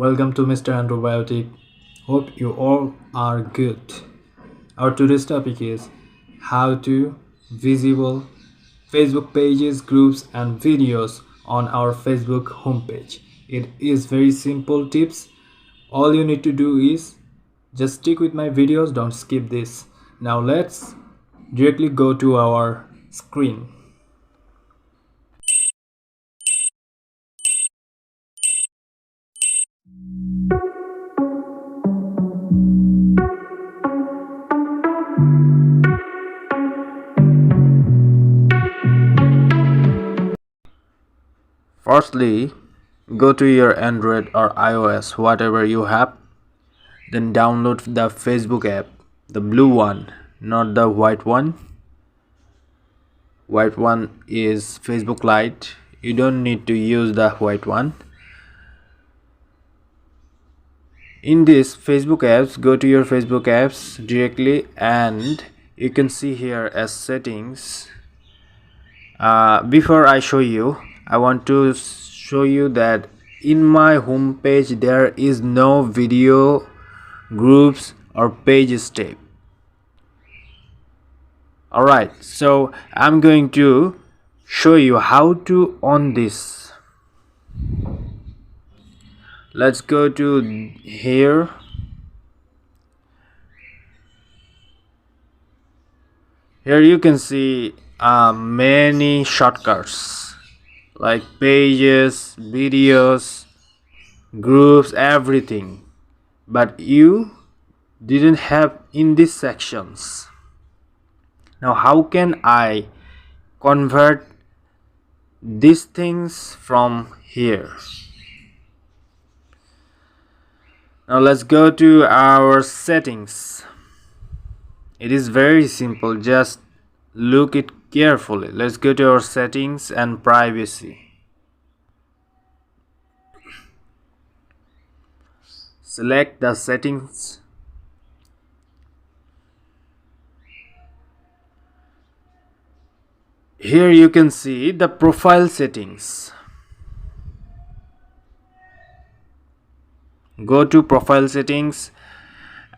Welcome to Mr. Androbiotic. Hope you all are good. Our today's topic is how to visible Facebook pages, groups and videos on our Facebook homepage. It is very simple tips. All you need to do is just stick with my videos, don't skip this. Now let's directly go to our screen. Firstly, go to your Android or iOS, whatever you have, then download the Facebook app, the blue one, not the white one. White one is Facebook Lite. You don't need to use the white one. In this Facebook apps, go to your Facebook apps directly and you can see here as settings. Before I show you, I want to show you that in my home page there is no video, groups or pages tab. Alright, so I'm going to show you how to on this. Let's go to here. Here you can see many shortcuts like pages, videos, groups, everything, but you didn't have in these sections. Now how can I convert these things from here? Now let's go to our settings. It is very simple, just look it carefully. Let's go to our settings and privacy. Select the settings. Here you can see the profile settings. Go to profile settings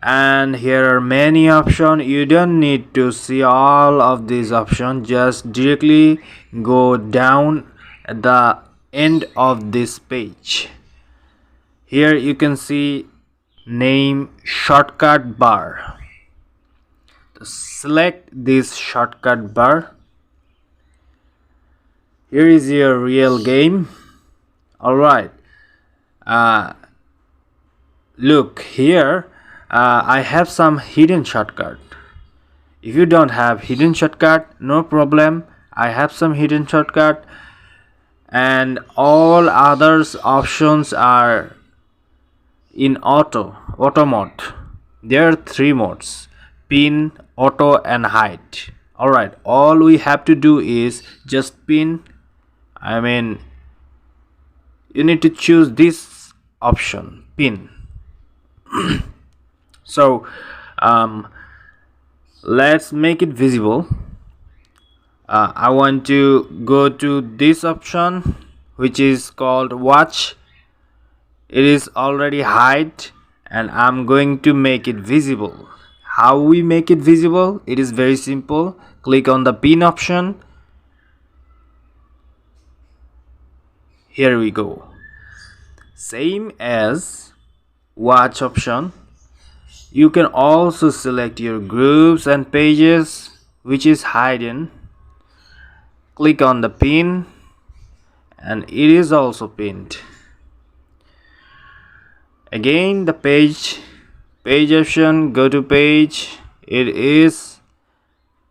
and here are many options. You don't need to see all of these options, just directly go down at the end of this page. Here you can see name shortcut bar. Select this shortcut bar. Here is your real game. Alright, look here, I have some hidden shortcut. If you don't have hidden shortcut, no problem, I have some hidden shortcut, and all others options are in auto mode. There are 3 modes: pin, auto and hide. Alright, all we have to do is just pin. You need to choose this option, pin. So let's make it visible. I want to go to this option which is called watch. It is already hide and I'm going to make it visible. How we make it visible? It is very simple. Click on the pin option. Here we go. Same as watch option. You can also select your groups and pages which is hidden. Click on the pin and it is also pinned. Again the page option, go to page. It is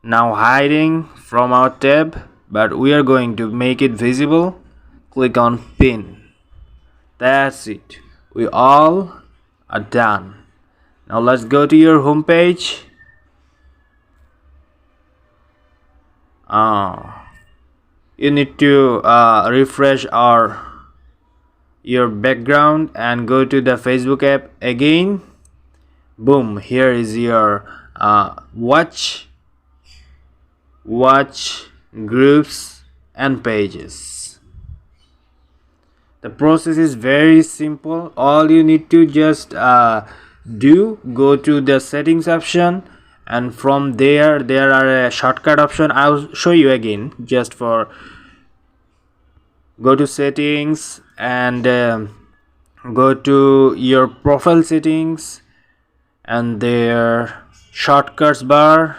now hiding from our tab, but we are going to make it visible. Click on pin. That's it, we all are done. Now let's go to your home page. You need to refresh your background and go to the Facebook app again. Boom, here is your watch, groups and pages. The process is very simple. All you need to just go to the settings option, and from there are a shortcut option. I'll show you again. Just for go to settings and go to your profile settings and their shortcuts bar,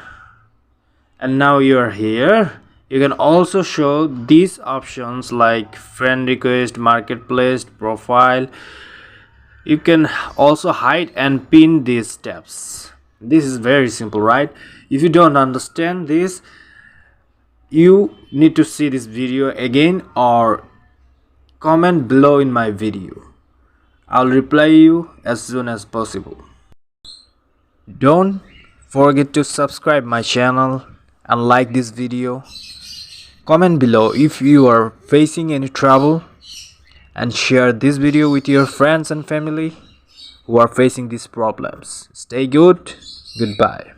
and now you are here. You can also show these options like friend request, marketplace, profile. You can also hide and pin these steps. This is very simple, right? If you don't understand this, you need to see this video again or comment below in my video. I'll reply you as soon as possible. Don't forget to subscribe my channel and like this video. Comment below if you are facing any trouble, and share this video with your friends and family who are facing these problems. Stay good. Goodbye.